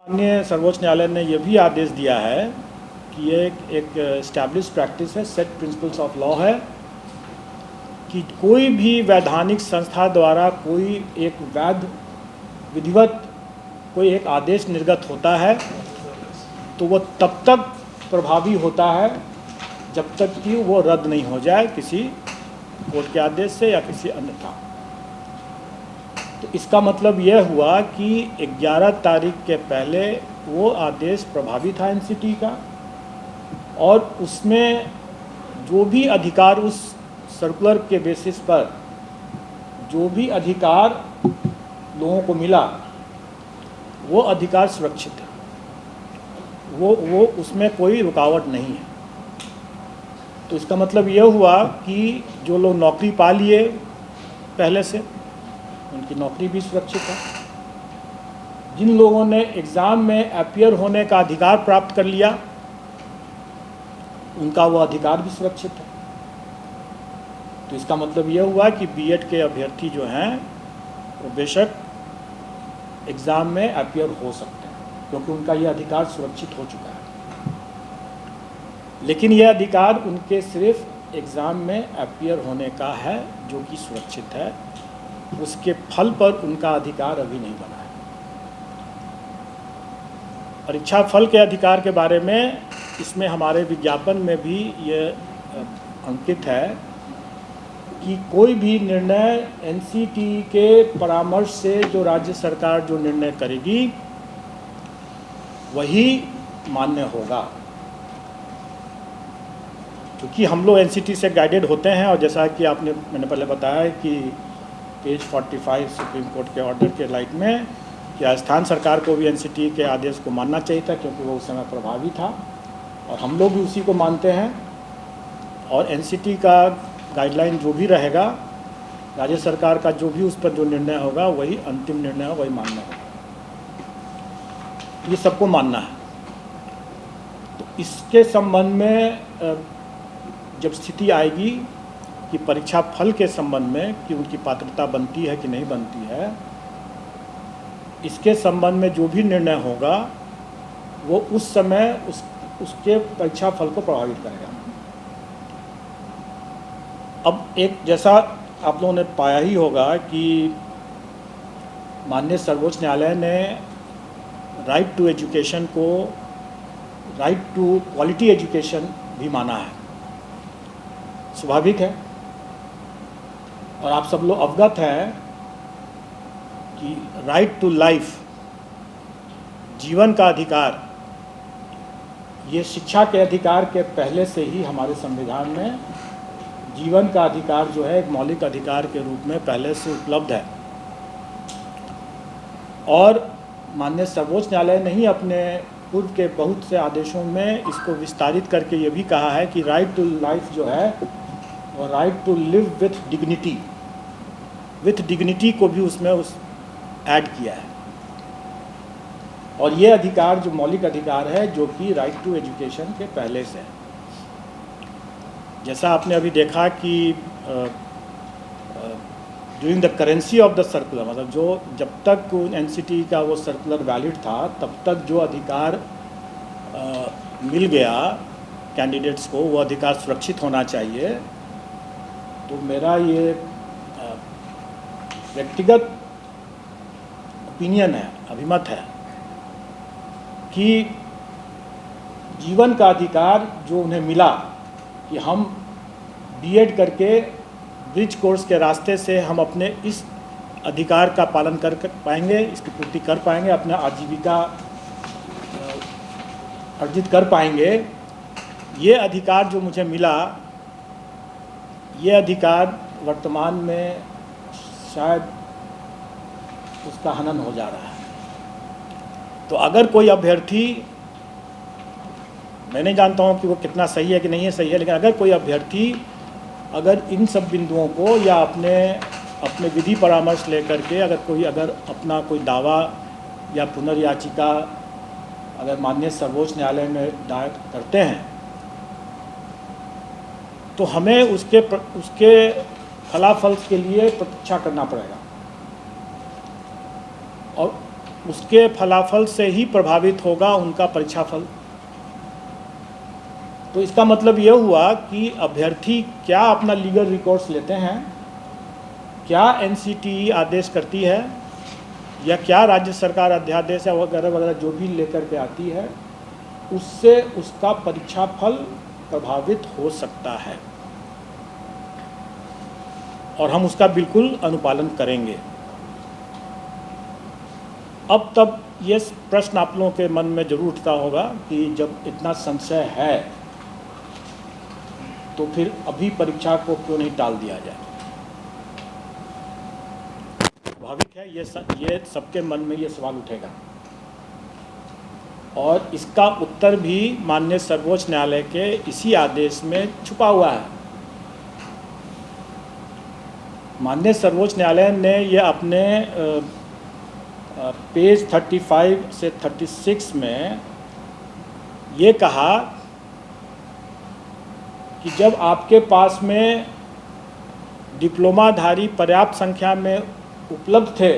माननीय सर्वोच्च न्यायालय ने यह भी आदेश दिया है कि ये एक एस्टैब्लिश प्रैक्टिस है, सेट प्रिंसिपल्स ऑफ लॉ है कि कोई भी वैधानिक संस्था द्वारा कोई एक वैध विधिवत कोई एक आदेश निर्गत होता है तो वो तब तक प्रभावी होता है जब तक कि वो रद्द नहीं हो जाए किसी कोर्ट के आदेश से या किसी अन्यथा। तो इसका मतलब यह हुआ कि 11 तारीख के पहले वो आदेश प्रभावी था एनसीटी का, और उसमें जो भी अधिकार उस सर्कुलर के बेसिस पर जो भी अधिकार लोगों को मिला वो अधिकार सुरक्षित है, वो उसमें कोई रुकावट नहीं है। तो इसका मतलब यह हुआ कि जो लोग नौकरी पा लिए पहले से उनकी नौकरी भी सुरक्षित है, जिन लोगों ने एग्ज़ाम में अपीयर होने का अधिकार प्राप्त कर लिया उनका वो अधिकार भी सुरक्षित है। तो इसका मतलब यह हुआ कि बीएड के अभ्यर्थी जो हैं वो बेशक एग्ज़ाम में अपीयर हो सकते हैं क्योंकि उनका यह अधिकार सुरक्षित हो चुका है। लेकिन यह अधिकार उनके सिर्फ एग्ज़ाम में अपीयर होने का है जो कि सुरक्षित है, उसके फल पर उनका अधिकार अभी नहीं बना है। परीक्षा फल के अधिकार के बारे में इसमें हमारे विज्ञापन में भी ये अंकित है कि कोई भी निर्णय एनसीटी के परामर्श से जो राज्य सरकार जो निर्णय करेगी वही मान्य होगा, क्योंकि हम लोग एनसीटी से गाइडेड होते हैं। और जैसा कि मैंने पहले बताया कि पेज 45 सुप्रीम कोर्ट के ऑर्डर के लाइट में कि राजस्थान सरकार को भी एनसीटी के आदेश को मानना चाहिए था क्योंकि वो उस समय प्रभावी था, और हम लोग भी उसी को मानते हैं। और एनसीटी का गाइडलाइन जो भी रहेगा, राज्य सरकार का जो भी उस पर जो निर्णय होगा वही अंतिम निर्णय होगा, वही मान्य होगा, ये सबको मानना है। तो इसके संबंध में जब स्थिति आएगी कि परीक्षा फल के संबंध में कि उनकी पात्रता बनती है कि नहीं बनती है, इसके संबंध में जो भी निर्णय होगा वो उस समय उसके परीक्षा फल को प्रभावित करेगा। अब एक जैसा आप लोगों ने पाया ही होगा कि माननीय सर्वोच्च न्यायालय ने राइट टू एजुकेशन को राइट टू क्वालिटी एजुकेशन भी माना है, स्वाभाविक है। और आप सब लोग अवगत हैं कि राइट टू लाइफ, जीवन का अधिकार, ये शिक्षा के अधिकार के पहले से ही हमारे संविधान में जीवन का अधिकार जो है एक मौलिक अधिकार के रूप में पहले से उपलब्ध है। और माननीय सर्वोच्च न्यायालय ने ही अपने पूर्व के बहुत से आदेशों में इसको विस्तारित करके ये भी कहा है कि राइट टू लाइफ जो है और right to live with dignity को भी उसमें ऐड किया है। और ये अधिकार जो मौलिक अधिकार है जो कि राइट टू एजुकेशन के पहले से है। जैसा आपने अभी देखा कि during the currency of the circular, मतलब जो जब तक एनसीटी का वो सर्कुलर वैलिड था तब तक जो अधिकार मिल गया कैंडिडेट्स को वो अधिकार सुरक्षित होना चाहिए। तो मेरा ये व्यक्तिगत ओपिनियन है, अभिमत है कि जीवन का अधिकार जो उन्हें मिला कि हम बीएड करके ब्रिज कोर्स के रास्ते से हम अपने इस अधिकार का पालन कर पाएंगे, इसकी पूर्ति कर पाएंगे, अपना आजीविका अर्जित कर पाएंगे। ये अधिकार जो मुझे मिला, ये अधिकार वर्तमान में शायद उसका हनन हो जा रहा है। तो अगर कोई अभ्यर्थी, मैं नहीं जानता हूँ कि वो कितना सही है कि नहीं है सही है, लेकिन अगर कोई अभ्यर्थी अगर इन सब बिंदुओं को या अपने विधि परामर्श लेकर के अगर अपना कोई दावा या पुनर्याचिका अगर माननीय सर्वोच्च न्यायालय में दायर करते हैं तो हमें उसके फलाफल के लिए प्रतीक्षा करना पड़ेगा। और उसके फलाफल से ही प्रभावित होगा उनका परीक्षा फल। तो इसका मतलब यह हुआ कि अभ्यर्थी क्या अपना लीगल रिकॉर्ड्स लेते हैं, क्या एनसीटीई आदेश करती है, या क्या राज्य सरकार अध्यादेश या वगैरह वगैरह जो भी लेकर के आती है, उससे उसका परीक्षा फल प्रभावित हो सकता है और हम उसका बिल्कुल अनुपालन करेंगे। अब तब ये प्रश्न आप लोगों के मन में जरूर उठता होगा कि जब इतना संशय है तो फिर अभी परीक्षा को क्यों नहीं टाल दिया जाए। स्वाभाविक है, ये सबके मन में ये सवाल उठेगा और इसका उत्तर भी माननीय सर्वोच्च न्यायालय के इसी आदेश में छुपा हुआ है। माननीय सर्वोच्च न्यायालय ने ये अपने पेज 35 से 36 में ये कहा कि जब आपके पास में डिप्लोमाधारी पर्याप्त संख्या में उपलब्ध थे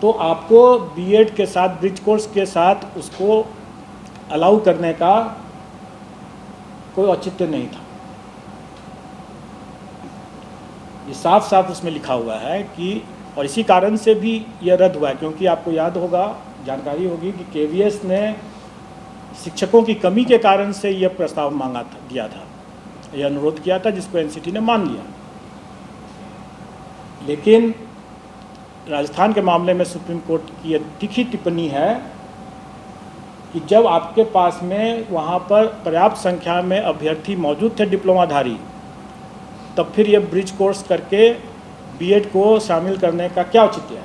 तो आपको बीएड के साथ ब्रिज कोर्स के साथ उसको अलाउ करने का कोई औचित्य नहीं था। ये साफ साफ उसमें लिखा हुआ है कि, और इसी कारण से भी यह रद्द हुआ है क्योंकि आपको याद होगा, जानकारी होगी कि केवीएस ने शिक्षकों की कमी के कारण से यह प्रस्ताव मांगा था, दिया था, यह अनुरोध किया था, जिसको एनसीटी ने मान लिया। लेकिन राजस्थान के मामले में सुप्रीम कोर्ट की यह तीखी टिप्पणी है कि जब आपके पास में वहाँ पर पर्याप्त संख्या में अभ्यर्थी मौजूद थे डिप्लोमाधारी, तब फिर ये ब्रिज कोर्स करके बीएड को शामिल करने का क्या औचित्य है।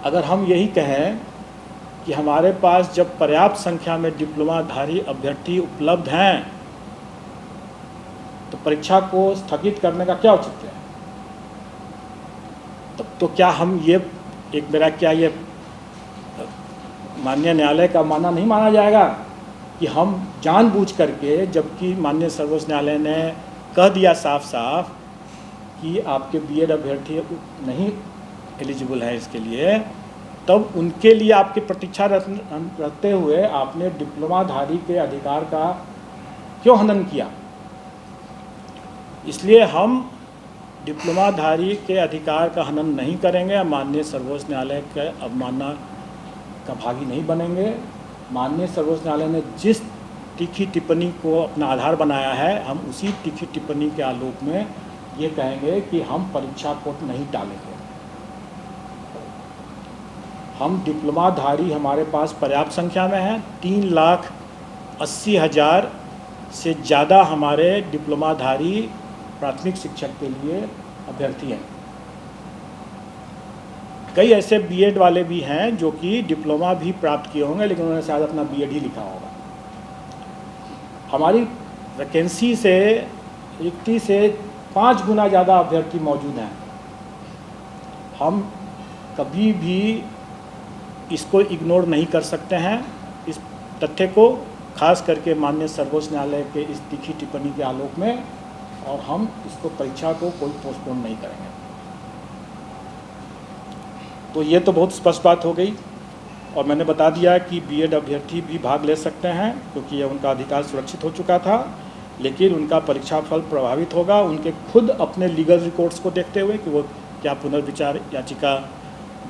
अगर हम यही कहें कि हमारे पास जब पर्याप्त संख्या में डिप्लोमाधारी अभ्यर्थी उपलब्ध हैं तो परीक्षा को स्थगित करने का क्या औचित्य है। तब तो क्या हम ये एक मेरा क्या ये माननीय न्यायालय का मानना नहीं माना जाएगा कि हम जानबूझ करके, जबकि माननीय सर्वोच्च न्यायालय ने कह दिया साफ साफ कि आपके बीएड अभ्यर्थी नहीं एलिजिबल है इसके लिए, तब उनके लिए आपकी प्रतीक्षा रखते हुए आपने डिप्लोमाधारी के अधिकार का क्यों हनन किया। इसलिए हम डिप्लोमाधारी के अधिकार का हनन नहीं करेंगे, माननीय सर्वोच्च न्यायालय के अवमानना का भागी नहीं बनेंगे। माननीय सर्वोच्च न्यायालय ने जिस तीखी टिप्पणी को अपना आधार बनाया है, हम उसी तीखी टिप्पणी के आलोक में ये कहेंगे कि हम परीक्षा को नहीं टालेंगे। हम डिप्लोमाधारी हमारे पास पर्याप्त संख्या में हैं, 3,80,000 से ज़्यादा हमारे डिप्लोमाधारी प्राथमिक शिक्षक के लिए अभ्यर्थी हैं। कई ऐसे बीएड वाले भी हैं जो कि डिप्लोमा भी प्राप्त किए होंगे लेकिन उन्होंने शायद अपना बीएड ही लिखा होगा। हमारी वैकेंसी से रिक्ति से 5 गुना ज़्यादा अभ्यर्थी मौजूद हैं। हम कभी भी इसको इग्नोर नहीं कर सकते हैं, इस तथ्य को, खास करके माननीय सर्वोच्च न्यायालय के इस तीखी टिप्पणी के आलोक में, और हम इसको परीक्षा को कोई पोस्टपोन नहीं करेंगे। तो ये तो बहुत स्पष्ट बात हो गई और मैंने बता दिया कि बीएड अभ्यर्थी भी भाग ले सकते हैं क्योंकि यह उनका अधिकार सुरक्षित हो चुका था, लेकिन उनका परीक्षा फल प्रभावित होगा उनके खुद अपने लीगल रिकॉर्ड्स को देखते हुए कि वो क्या पुनर्विचार याचिका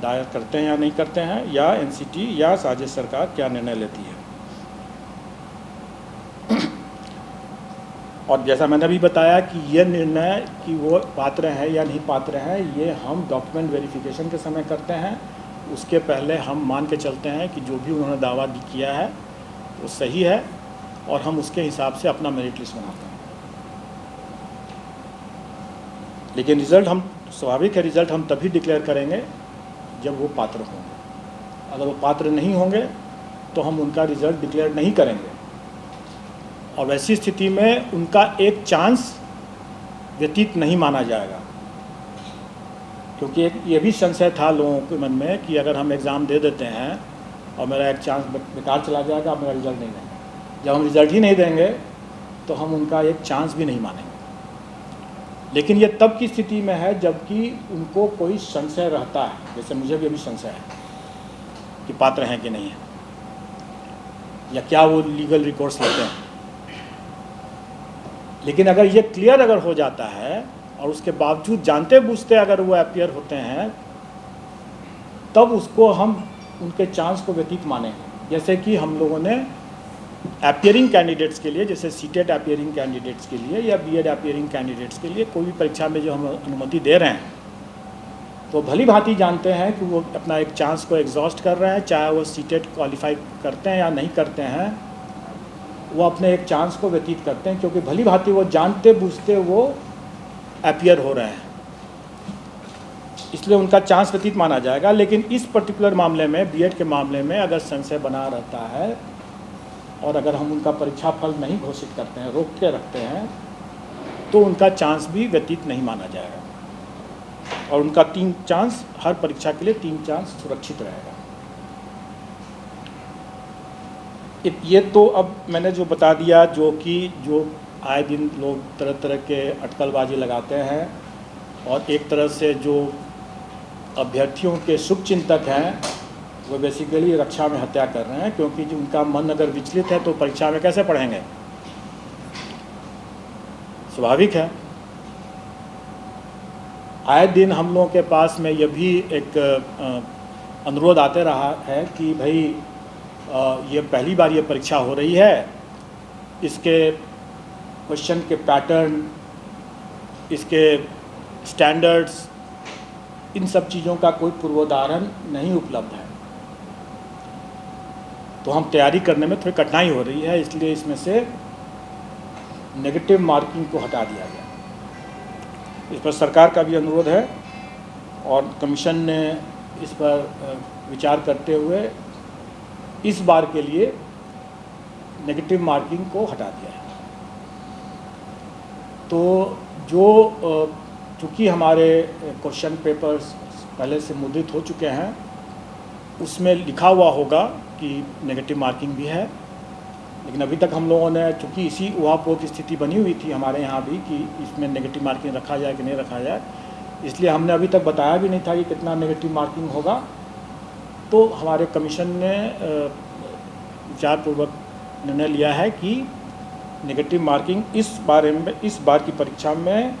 दायर करते हैं या नहीं करते हैं, या एनसीटी या राज्य सरकार क्या निर्णय लेती है। और जैसा मैंने अभी बताया कि ये निर्णय कि वो पात्र हैं या नहीं पात्र हैं, ये हम डॉक्यूमेंट वेरिफिकेशन के समय करते हैं। उसके पहले हम मान के चलते हैं कि जो भी उन्होंने दावा किया है वो सही है और हम उसके हिसाब से अपना मेरिट लिस्ट बनाते हैं। लेकिन रिज़ल्ट हम, स्वाभाविक है, रिज़ल्ट हम तभी डिक्लेयर करेंगे जब वो पात्र होंगे। अगर वो पात्र नहीं होंगे तो हम उनका रिज़ल्ट डिक्लेयर नहीं करेंगे और वैसी स्थिति में उनका एक चांस व्यतीत नहीं माना जाएगा, क्योंकि एक ये भी संशय था लोगों के मन में कि अगर हम एग्ज़ाम दे देते हैं और मेरा एक चांस बेकार चला जाएगा, मेरा रिज़ल्ट नहीं देंगे। जब हम रिज़ल्ट ही नहीं देंगे तो हम उनका एक चांस भी नहीं मानेंगे। लेकिन ये तब की स्थिति में है जबकि उनको कोई संशय रहता है, जैसे मुझे भी अभी संशय है कि पात्र हैं कि नहीं है, या क्या वो लीगल रिकोर्स लेते हैं। लेकिन अगर ये क्लियर अगर हो जाता है और उसके बावजूद जानते बूझते अगर वो अपीयर होते हैं, तब उसको हम उनके चांस को व्यतीत मानेंगे। जैसे कि हम लोगों ने अपीयरिंग कैंडिडेट्स के लिए, जैसे सीटेट अपीयरिंग कैंडिडेट्स के लिए या बीएड अपीयरिंग कैंडिडेट्स के लिए कोई भी परीक्षा में जो हम अनुमति दे रहे हैं, तो भली भांति जानते हैं कि वो अपना एक चांस को एग्जॉस्ट कर रहे हैं, चाहे वो सीटेट क्वालिफाई करते हैं या नहीं करते हैं, वो अपने एक चांस को व्यतीत करते हैं, क्योंकि भली भांति वो जानते बूझते वो अपीयर हो रहे हैं, इसलिए उनका चांस व्यतीत माना जाएगा। लेकिन इस पर्टिकुलर मामले में, बीएड के मामले में अगर संशय बना रहता है और अगर हम उनका परीक्षा फल नहीं घोषित करते हैं, रोक के रखते हैं, तो उनका चांस भी व्यतीत नहीं माना जाएगा और उनका 3 चांस, हर परीक्षा के लिए 3 चांस सुरक्षित रहेगा। ये तो अब मैंने जो बता दिया, जो आए दिन लोग तरह तरह के अटकलबाजी लगाते हैं और एक तरह से जो अभ्यर्थियों के शुभचिंतक हैं वो बेसिकली रक्षा में हत्या कर रहे हैं, क्योंकि जो उनका मन अगर विचलित है तो परीक्षा में कैसे पढ़ेंगे, स्वाभाविक है। आए दिन हम लोगों के पास में यह भी एक अनुरोध आते रहा है कि भाई ये पहली बार ये परीक्षा हो रही है, इसके क्वेश्चन के पैटर्न, इसके स्टैंडर्ड्स, इन सब चीज़ों का कोई पूर्वोदाहरण नहीं उपलब्ध है, तो हम तैयारी करने में थोड़ी कठिनाई हो रही है, इसलिए इसमें से नेगेटिव मार्किंग को हटा दिया गया। इस पर सरकार का भी अनुरोध है और कमीशन ने इस पर विचार करते हुए इस बार के लिए नेगेटिव मार्किंग को हटा दिया है। तो जो चूँकि हमारे क्वेश्चन पेपर्स पहले से मुद्रित हो चुके हैं, उसमें लिखा हुआ होगा कि नेगेटिव मार्किंग भी है, लेकिन अभी तक हम लोगों ने, चूँकि इसी उहापोह की स्थिति बनी हुई थी हमारे यहाँ भी कि इसमें नेगेटिव मार्किंग रखा जाए कि नहीं रखा जाए, इसलिए हमने अभी तक बताया भी नहीं था कि कितना नेगेटिव मार्किंग होगा। तो हमारे कमीशन ने विचारपूर्वक निर्णय लिया है कि नेगेटिव मार्किंग इस बार की परीक्षा में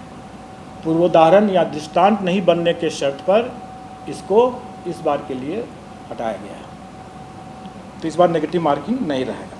पूर्वोदाहरण या दृष्टांत नहीं बनने के शर्त पर इसको इस बार के लिए हटाया गया है। तो इस बार नेगेटिव मार्किंग नहीं रहेगा।